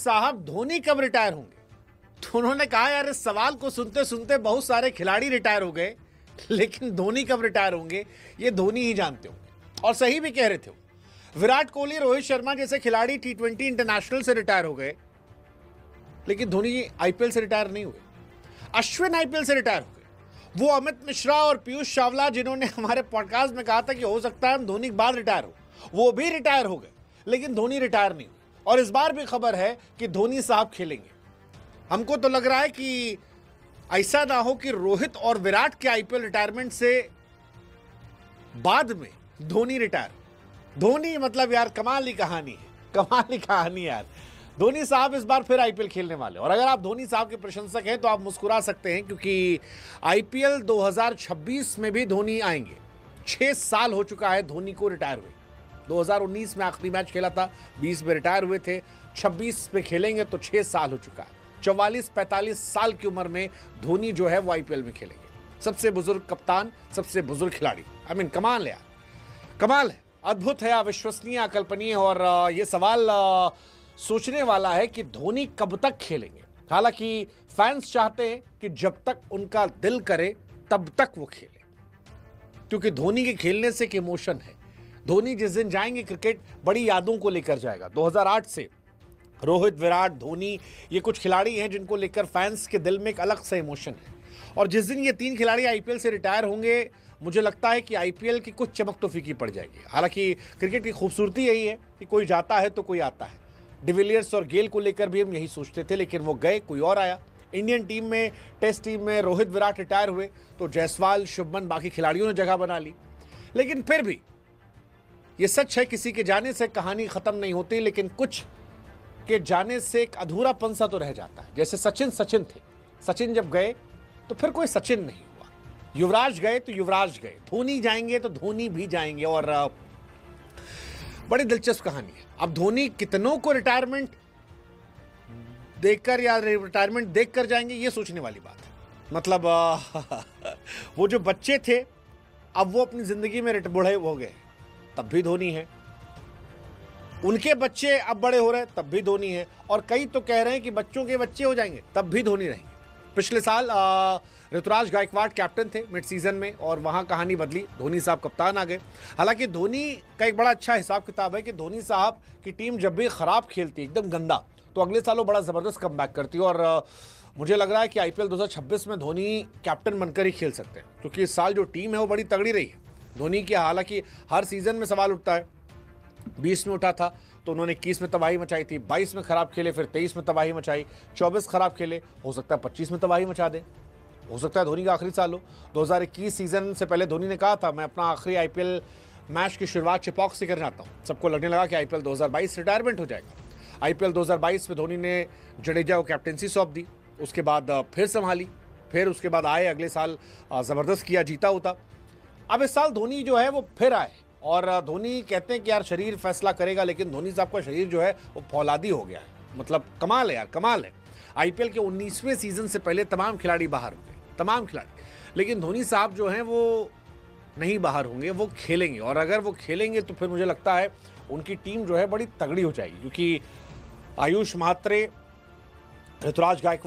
साहब धोनी कब रिटायर होंगे? तो उन्होंने कहा यार इस सवाल को सुनते सुनते बहुत सारे खिलाड़ी रिटायर हो गए, लेकिन धोनी कब रिटायर होंगे ये धोनी ही जानते होंगे। और सही भी कह रहे थे। विराट कोहली, रोहित शर्मा जैसे खिलाड़ी T20 इंटरनेशनल से रिटायर हो गए, लेकिन धोनी आईपीएल से रिटायर नहीं हुए। अश्विन आईपीएल से रिटायर हो गए। वो अमित मिश्रा और पीयूष चावला जिन्होंने हमारे पॉडकास्ट में कहा था कि हो सकता है हम धोनी के बाद रिटायर हो, वो भी रिटायर हो गए, लेकिन धोनी रिटायर नहीं हुए। और इस बार भी खबर है कि धोनी साहब खेलेंगे। हमको तो लग रहा है कि ऐसा ना हो कि रोहित और विराट के आईपीएल रिटायरमेंट से बाद में धोनी रिटायर। धोनी मतलब यार कमाल की कहानी है, कमाल की कहानी यार। धोनी साहब इस बार फिर आईपीएल खेलने वाले। और अगर आप धोनी साहब के प्रशंसक हैं तो आप मुस्कुरा सकते हैं, क्योंकि आईपीएल 2026 में भी धोनी आएंगे। 6 साल हो चुका है धोनी को रिटायर हुए। 2019 में आखिरी मैच खेला था, 20 में रिटायर हुए थे, 26 में खेलेंगे तो 6 साल हो चुका है। 44-45 साल की उम्र में धोनी जो है वो आईपीएल में खेलेंगे। सबसे बुजुर्ग कप्तान, सबसे बुजुर्ग खिलाड़ी। कमाल है यार, कमाल है, अद्भुत है, अविश्वसनीय, अकल्पनीय। और ये सवाल सोचने वाला है कि धोनी कब तक खेलेंगे। हालांकि फैंस चाहते हैं कि जब तक उनका दिल करे तब तक वो खेले, क्योंकि धोनी के खेलने से एक इमोशन है। धोनी जिस दिन जाएंगे क्रिकेट बड़ी यादों को लेकर जाएगा। 2008 से रोहित, विराट, धोनी, ये कुछ खिलाड़ी हैं जिनको लेकर फैंस के दिल में एक अलग सा इमोशन है। और जिस दिन ये 3 खिलाड़ी आईपीएल से रिटायर होंगे, मुझे लगता है कि आईपीएल की कुछ चमक तो फीकी पड़ जाएगी। हालांकि क्रिकेट की खूबसूरती यही है कि कोई जाता है तो कोई आता है। डिविलियर्स और गेल को लेकर भी हम यही सोचते थे, लेकिन वो गए, कोई और आया। इंडियन टीम में, टेस्ट टीम में रोहित, विराट रिटायर हुए तो जायसवाल, शुभमन, बाकी खिलाड़ियों ने जगह बना ली। लेकिन फिर भी ये सच है, किसी के जाने से कहानी खत्म नहीं होती, लेकिन कुछ के जाने से एक अधूरापन सा तो रह जाता है। जैसे सचिन थे, सचिन जब गए तो फिर कोई सचिन नहीं हुआ। युवराज गए तो युवराज गए, धोनी जाएंगे तो धोनी भी जाएंगे। और बड़ी दिलचस्प कहानी है। अब धोनी कितनों को रिटायरमेंट देखकर या रिटायरमेंट देखकर जाएंगे, ये सोचने वाली बात है। मतलब वो जो बच्चे थे अब वो अपनी जिंदगी में बूढ़े हो गए, तब भी धोनी है। उनके बच्चे अब बड़े हो रहे हैं, तब भी धोनी है। और कई तो कह रहे हैं कि बच्चों के बच्चे हो जाएंगे, तब भी धोनी रहेंगे। पिछले साल ऋतुराज गायकवाड़ कैप्टन थे मिड सीजन में, और वहां कहानी बदली, धोनी साहब कप्तान आ गए। हालांकि धोनी का एक बड़ा अच्छा हिसाब किताब है कि धोनी साहब की टीम जब भी खराब खेलती है, एकदम गंदा, तो अगले साल वो बड़ा जबरदस्त कमबैक करती है। और मुझे लग रहा है कि आईपीएल 2026 में धोनी कैप्टन बनकर ही खेल सकते हैं, क्योंकि इस साल जो टीम है वो बड़ी तगड़ी रही है धोनी की। हालांकि हर सीजन में सवाल उठता है, 20 में उठा था तो उन्होंने 21 में तबाही मचाई थी, 22 में खराब खेले, फिर 23 में तबाही मचाई, 24 खराब खेले, हो सकता है 25 में तबाही मचा दे, हो सकता है धोनी का आखिरी साल हो। 2021 सीजन से पहले धोनी ने कहा था मैं अपना आखिरी आईपीएल मैच की शुरुआत चिपॉक से करना चाहता हूँ। सबको लगने लगा कि आईपीएल 2022 रिटायरमेंट हो जाएगा। आईपीएल 2022 में धोनी ने जडेजा को कैप्टेंसी सौंप दी, उसके बाद फिर संभाली, फिर उसके बाद आए, अगले साल ज़बरदस्त किया, जीता होता। अब इस साल धोनी जो है वो फिर आए, और धोनी कहते हैं कि यार शरीर फैसला करेगा, लेकिन धोनी साहब का शरीर जो है वो फौलादी हो गया है। मतलब कमाल है यार, कमाल है। आईपीएल के 19वें सीजन से पहले तमाम खिलाड़ी बाहर हो गए, तमाम खिलाड़ी, लेकिन धोनी साहब जो हैं वो नहीं बाहर होंगे, वो खेलेंगे। और अगर वो खेलेंगे तो फिर मुझे लगता है उनकी टीम जो है बड़ी तगड़ी हो जाएगी, क्योंकि आयुष म्हात्रे, ऋतुराज गायकवाड़